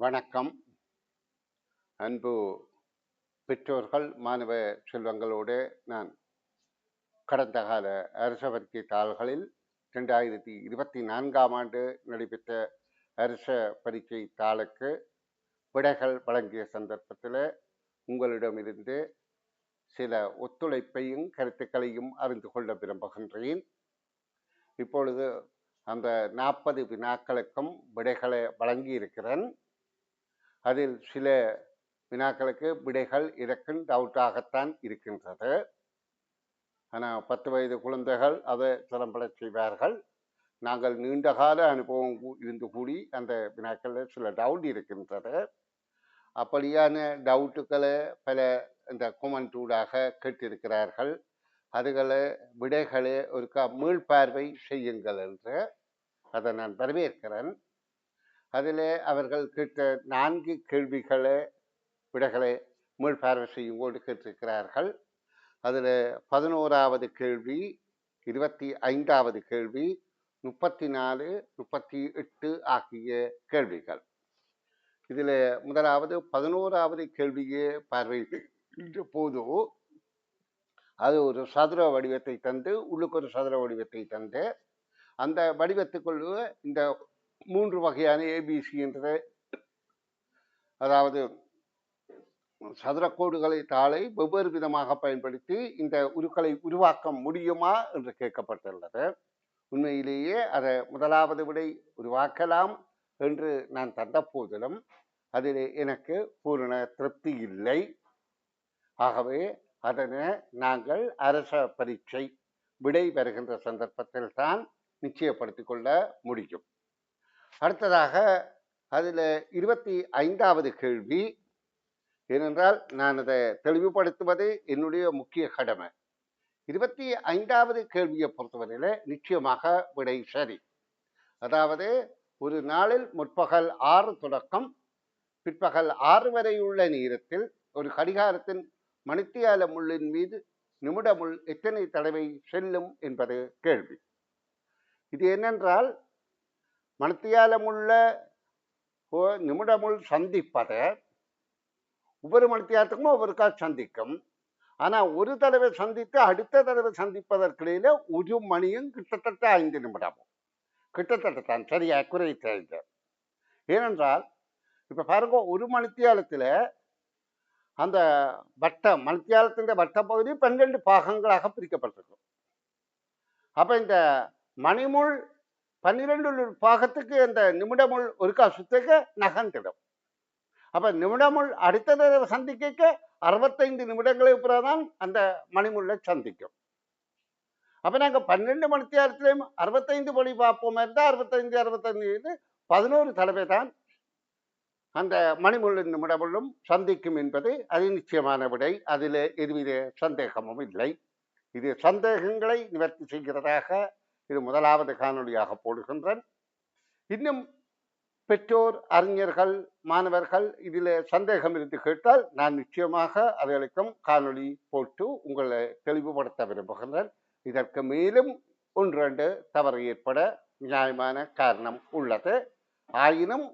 வணக்கம். அன்பு பெற்றோர்கள், மாணவ செல்வங்களோடு நான் கடந்த கால அரச பரீட்சை தாள்களில் 2024ஆம் ஆண்டு நடைபெற்ற அரச பரீட்சை தாளுக்கு விடைகள் வழங்கிய சந்தர்ப்பத்தில் உங்களிடமிருந்து சில ஒத்துழைப்பையும் கருத்துக்களையும் அறிந்து கொள்ள விரும்புகின்றேன். இப்பொழுது அந்த 40 வினாக்களுக்கும் விடைகளை வழங்கியிருக்கிறேன். அதில் சில வினாக்களுக்கு விடைகள் எனக்கு டவுட்டாகத்தான் இருக்கின்றது. ஆனால் 10 வயது குழந்தைகள் அதை திறம்பட செய்வார்கள். நாங்கள் நீண்டகால அனுபவம் இருந்து கூடி அந்த வினாக்களில் சில டவுட் இருக்கின்றது. அப்படியான டவுட்டுகளை பல இந்த கொமெண்டூடாக கேட்டிருக்கிறார்கள். அதுகளை விடைகளை ஒருக்கா மீள்பார்வை செய்யுங்கள் என்று அதை நான் வரவேற்கிறேன். அதில் அவர்கள் கேட்ட 4 கேள்விகளை விடைகளை மீள்பார்வை செய்யும்போது கேட்டிருக்கிறார்கள். அதில் 11வது கேள்வி, 25வது கேள்வி, 34, 38 ஆகிய கேள்விகள். இதில் முதலாவது 11வது கேள்வியை பார்வையிட்ட போது அது ஒரு சதுர வடிவத்தை தந்து உள்ளுக்கு ஒரு சதுர வடிவத்தை தந்து அந்த வடிவத்துக்குள்ள இந்த 3 வகையான ஏபிசி என்ற அதாவது சதுரக்கோடுகளை தாளை வெவ்வேறு விதமாக பயன்படுத்தி இந்த உருக்களை உருவாக்க முடியுமா என்று கேட்கப்பட்டுள்ளது. உண்மையிலேயே அதை முதலாவது விடை உருவாக்கலாம் என்று நான் தந்த போதிலும் அதில் எனக்கு பூரண திருப்தி இல்லை. ஆகவே அதனை நாங்கள் அரச பரீட்சை விடை வருகின்ற சந்தர்ப்பத்தில் தான் நிச்சயப்படுத்திக் கொள்ள முடியும். அடுத்ததாக அதில் 25வது கேள்வி. ஏனென்றால் நான் அதை தெளிவுபடுத்துவது என்னுடைய முக்கிய கடமை. 25வது கேள்வியை பொறுத்தவரையில் நிச்சயமாக விடை சரி. அதாவது ஒரு நாளில் முற்பகல் 6 தொடக்கம் பிற்பகல் 6 வரை உள்ள நேரத்தில் ஒரு கடிகாரத்தின் மணித்தியால முள்ளின் மீது நிமிட முள் எத்தனை தடவை செல்லும் என்பது கேள்வி. இது என்னென்றால் மணித்தியால முள்ள நிமிட முள் சந்திப்பதை ஒவ்வொரு மணித்தியாலத்துக்கும் ஒவ்வொரு கால் சந்திக்கும். ஆனால் ஒரு தடவை சந்தித்து அடுத்த தடவை சந்திப்பதற்கிடையில ஒரு மணியும் கிட்டத்தட்ட 5 நிமிடமும் கிட்டத்தட்ட தான் சரியா குறைத்த. ஏனென்றால் இப்போ பாருங்க, ஒரு மணித்தியாலத்தில் அந்த வட்டம் மணித்தியாலத்தின் வட்ட பகுதி 12 பாகங்களாக பிரிக்கப்பட்டிருக்கும். அப்போ இந்த மணிமுள் 12 பாகத்துக்கு அந்த நிமிடமுள் ஒரு கால் சுத்தக்க நகர்ந்திடும். அப்ப நிமிடமுள் அடுத்த தடவை சந்திக்க 65 நிமிடங்களுக்கு பிறகுதான் அந்த மணிமுள்ளை சந்திக்கும். அப்ப நாங்க 12 மணித்தியாலத்திலையும் 65 மணி பார்ப்போமா இருந்தால் 65 11 தடவை தான் அந்த மணிமுள்ளின் நிமிடமுள்ளும் சந்திக்கும் என்பது அது நிச்சயமான விடை. அதில் எதுவித சந்தேகமும் இல்லை. இது சந்தேகங்களை நிவர்த்தி செய்கிறதாக இது முதலாவது காணொலியாக போடுகின்றேன். இன்னும் பெற்றோர், அறிஞர்கள், மாணவர்கள் இதில் சந்தேகம் இருந்து கேட்டால் நான் நிச்சயமாக அவர்களுக்கும் காணொலி போட்டு உங்களை தெளிவுபடுத்த விரும்புகின்றேன். இதற்கு மேலும் 1-2 தவறு ஏற்பட நியாயமான காரணம் உள்ளது. ஆயினும்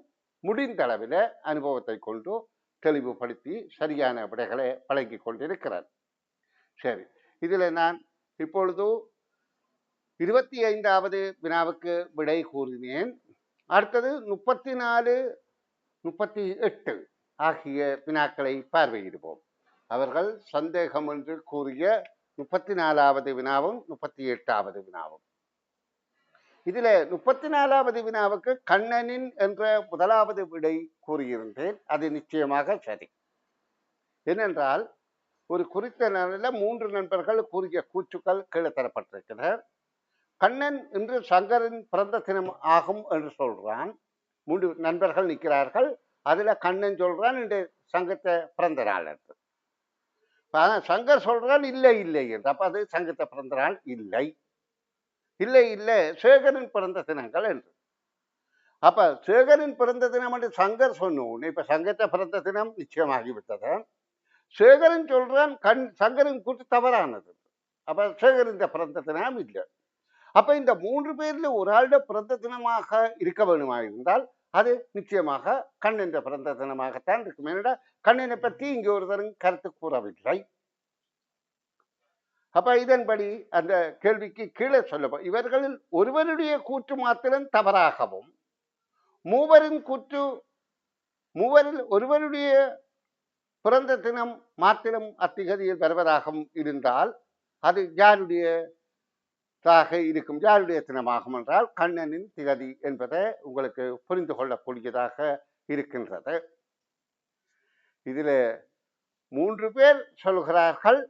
முடிந்த அளவில் அனுபவத்தை கொண்டு தெளிவுபடுத்தி சரியான விடைகளை வழங்கி கொண்டிருக்கிறேன். சரி, இதில் நான் இப்பொழுது 25வது வினாவுக்கு விடை கூறினேன். அடுத்தது 34, 38 ஆகிய வினாக்களை பார்வையிடுவோம். அவர்கள் சந்தேகம் என்று கூறிய 34வது வினாவும் 38வது வினாவும். இதில் 34வது வினாவுக்கு கண்ணனின் என்ற முதலாவது விடை கூறியிருந்தேன். அது நிச்சயமாக சரி. ஏனென்றால் ஒரு குறித்த நாளில் 3 நண்பர்கள் கூறிய கூற்றுக்கள் கீழே தரப்பட்டிருக்கின்றன. கண்ணன் இன்று சங்கரின் பிறந்த தினம் ஆகும் என்று சொல்றான். 3 நண்பர்கள் நிற்கிறார்கள். அதுல கண்ணன் சொல்றான் இன்று சங்கத்தை பிறந்த நாள் என்று. சங்கர் சொல்றான் இல்லை இல்லை என்று. அப்ப அது சங்கத்தை பிறந்த நாள் இல்லை. இல்லை இல்லை சேகரின் பிறந்த தினங்கள் என்று. அப்ப சேகரின் பிறந்த தினம் என்று சங்கர் சொன்னோம். இப்ப சங்கத்தை பிறந்த தினம் நிச்சயமாகிவிட்டது. சேகரன் சொல்றான் சங்கரின் கூட்டு தவறானது. அப்ப சேகரின் பிறந்த தினம் இல்லை. அப்ப இந்த 3 பேர்ல ஒரு ஆளுடைய பிறந்த தினமாக இருக்க வேண்டுமா இருந்தால் அது நிச்சயமாக கண்ணன் பிறந்த தினமாகத்தான் இருக்கும். ஏனென்றா கண்ணனை பற்றி இங்கே ஒருத்தரும் கருத்து கூறவில்லை. அப்ப இதன்படி அந்த கேள்விக்கு கீழே சொல்ல இவர்களில் ஒருவருடைய கூற்று மாத்திரம் தவறாகவும் மூவரின் கூற்று மூவரில் ஒருவருடைய பிறந்த தினம் மாத்திரம் அத்திகதியில் வருவதாகவும் இருந்தால் அது யாருடையதாக இருக்கும், யாருடைய தினமாகும் என்றால் கண்ணனின் திகதி என்பதை உங்களுக்கு புரிந்து கொள்ளக்கூடியதாக இருக்கின்றது. இதில் 3 பேர் சொல்கிறார்கள்.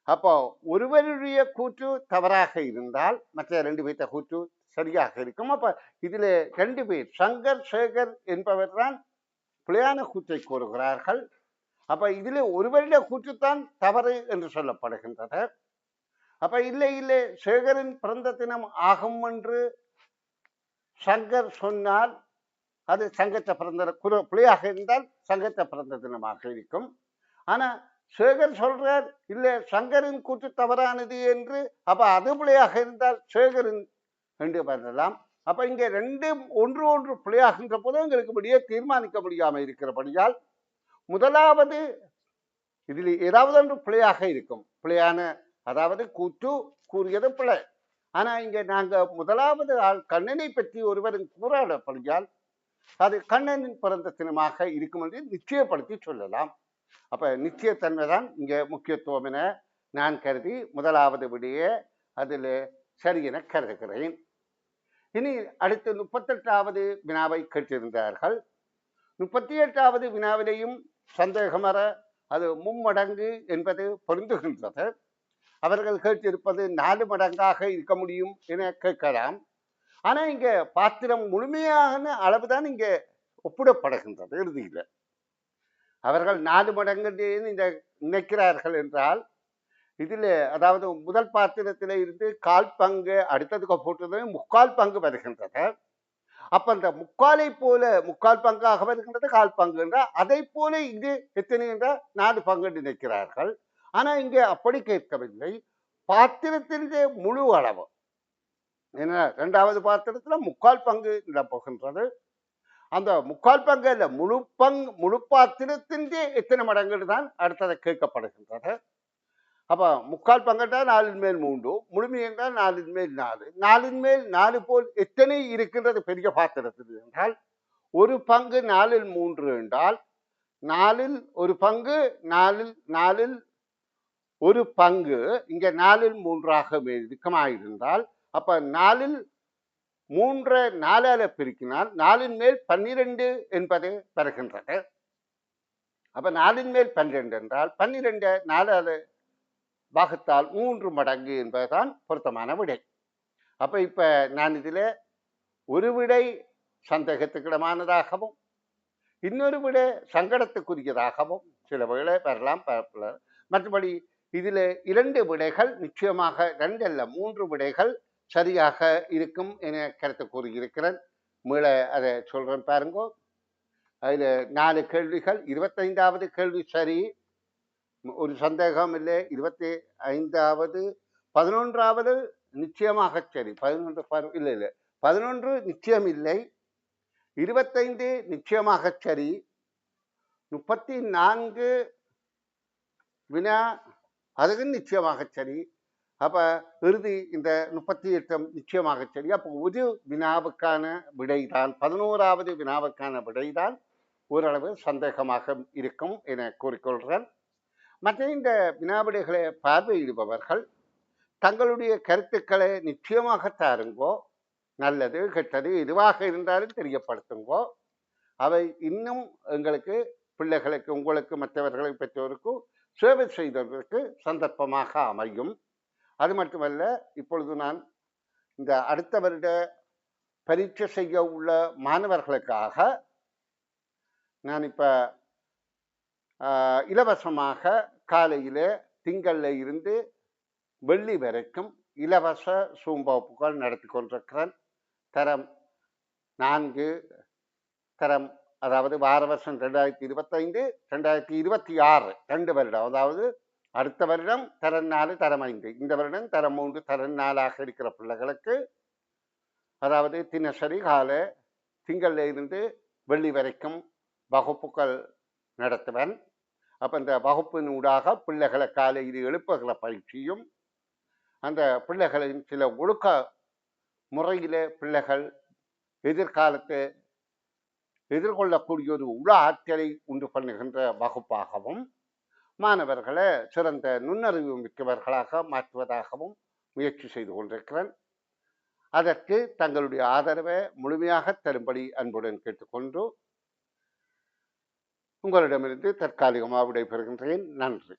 அப்போ ஒருவருடைய கூற்று தவறாக இருந்தால் மற்ற 2 பேர்த்த கூற்று சரியாக இருக்கும். அப்ப இதுல 2 பேர் சங்கர் சேகர் என்பவர் தான் பிழையான கூற்றை கூறுகிறார்கள். அப்ப இதுல ஒருவருடைய கூற்றுத்தான் தவறு என்று சொல்லப்படுகின்றது. அப்ப இல்லை சேகரின் பிறந்த தினம் ஆகும் என்று சங்கர் சொன்னால் அது சங்கத்த பிறந்த பிழையாக இருந்தால் சங்கத்த பிறந்த தினமாக இருக்கும். ஆனா சேகர் சொல்றார் இல்ல சங்கரின் கூற்று தவறானது என்று, அப்ப அது பிழையாக இருந்தால் சேகரின் என்று வரலாம். அப்ப இங்க ரெண்டும் ஒன்று பிழையாகின்ற போது எங்களுக்கு முடிய தீர்மானிக்க முடியாமல் இருக்கிறபடியால் முதலாவது இதில் ஏதாவது ஒன்று பிழையாக இருக்கும். பிழையான அதாவது கூற்று கூறியது பிழை. ஆனா இங்க நாங்க முதலாவது ஆள் கண்ணனை பற்றி ஒருவரும் கூறாடப்படியால் அது கண்ணனின் பிறந்த தினமாக இருக்கும் என்று நிச்சயப்படுத்தி சொல்லலாம். அப்ப நிச்சயத்தன்மை தான் இங்க முக்கியத்துவம் என நான் கருதி முதலாவது விடைய அதில் சரி என கருதுகிறேன். இனி அடுத்து 38வது வினாவை கேட்டிருந்தார்கள். 38வது வினாவிலையும் சந்தேகமற அது மும்மடங்கு என்பது பொருந்துகின்றது. அவர்கள் கேட்டிருப்பது 4 மடங்காக இருக்க முடியும் என கேட்கலாம். ஆனா இங்க பாத்திரம் முழுமையான அளவுதான் இங்க ஒப்பிடப்படுகின்றது. இறுதியில அவர்கள் 4 மடங்கு நினைக்கிறார்கள் என்றால் இதுல அதாவது முதல் பாத்திரத்தில இருந்து 1/4 பங்கு அடுத்ததுக்கு போட்டது 3/4 பங்கு வருகின்றது. அப்ப அந்த 3/4 போல 3/4 பங்காக வருகின்றது 1/4 பங்கு என்றால் அதை போல இது எத்தனை என்றால் 4 பங்கு நினைக்கிறார்கள். ஆனா இங்க அப்படி கேட்கவில்லை. பாத்திரத்திலே முழு அளவு என்ன 2வது பாத்திரத்துல 3/4 பங்கு போகின்றது. அந்த 3/4 பங்கு இல்ல முழு பாத்திரத்தின் எத்தனை மடங்கு தான் அடுத்ததை கேட்கப்படுகின்றது. அப்ப 3/4 பங்குட்டா 4/3 முழுமை என்றால் 4/4 4/4 போல் எத்தனை இருக்கின்றது பெரிய பாத்திரத்தில் என்றால் ஒரு பங்கு 4/3 என்றால் 4ல் ஒரு பங்கு 4ல் ஒரு பங்கு இங்க 4/3 இருக்குமாயிருந்தால் அப்ப 4ல் 3 4ஆல பெருக்கினால் 4/12 என்பது வருகின்றது. அப்ப 4/12 என்றால் 12 4ஆல வகுத்தால் 3 மடங்கு என்பதுதான் பொருத்தமான விடை. அப்ப இப்ப நான் இதுல ஒரு விடை சந்தேகத்துக்கிடமானதாகவும் இன்னொரு விடை சங்கடத்துக்குரியதாகவும் சில வேளை வரலாம். மற்றபடி இதுல 2 விடைகள் நிச்சயமாக 2 அல்ல 3 விடைகள் சரியாக இருக்கும் என கருத்து கூறியிருக்கிறேன். மீள அதை சொல்றேன் பாருங்க. அதுல 4 கேள்விகள். 25வது கேள்வி சரி, ஒரு சந்தேகம் இல்லை. 25வது 11வது நிச்சயமாக சரி. 11 இல்லை 11 நிச்சயம் இல்லை. 25 நிச்சயமாக சரி. 34 வினா அதுக்கு நிச்சயமாக சரி. அப்ப இறுதி இந்த 38 நிச்சயமாக சரி. அப்போ ஒரு வினாவுக்கான விடைதான் 11வது வினாவுக்கான விடைதான் ஓரளவு சந்தேகமாக இருக்கும் என கூறிக்கொள்கிறேன். மற்ற இந்த வினாவிடைகளை பார்வையிடுபவர்கள் தங்களுடைய கருத்துக்களை நிச்சயமாக தாருங்கோ. நல்லது கெட்டது எதுவாக இருந்தாலும் தெரியப்படுத்துங்கோ. அவை இன்னும் எங்களுக்கு பிள்ளைகளுக்கு உங்களுக்கு மற்றவர்களுக்கு பெற்றோருக்கு சேவை செய்ததற்கு சந்தர்ப்பமாக அமையும். அது மட்டுமல்ல, இப்பொழுது நான் இந்த அடுத்த வருட பரீட்சை செய்ய உள்ள மாணவர்களுக்காக நான் இப்ப இலவசமாக காலையிலே திங்கள்ல இருந்து வெள்ளி வரைக்கும் இலவச சூம் வகுப்புகள் நடத்தி கொண்டிருக்கிறேன். தரம் 4 தரம் அதாவது வார வருஷம் 2025 2026 2 வருடம். அதாவது அடுத்த வருடம் தரம் 4 தரம் 5 இந்த வருடம் தரம் 3 தரம் 4 இருக்கிற பிள்ளைகளுக்கு அதாவது தினசரி காலை திங்கள்ல இருந்து வெள்ளி வரைக்கும் வகுப்புகள் நடத்துவேன். அப்போ இந்த வகுப்பினூடாக பிள்ளைகளை காலையில் எழுப்புகிற பயிற்சியும், அந்த பிள்ளைகளின் சில ஒழுக்க முறையிலே பிள்ளைகள் எதிர்காலத்தை எதிர்கொள்ளக்கூடிய ஒரு உள ஆற்றலை உண்டு பண்ணுகின்ற வகுப்பாகவும், மாணவர்களை சிறந்த நுண்ணறிவு மிக்கவர்களாக மாற்றுவதாகவும் முயற்சி செய்து கொண்டிருக்கிறேன். அதற்கு தங்களுடைய ஆதரவை முழுமையாக தரும்படி அன்புடன் கேட்டுக்கொண்டு உங்களிடமிருந்து தற்காலிகமாக விடைபெறுகின்றேன். நன்றி.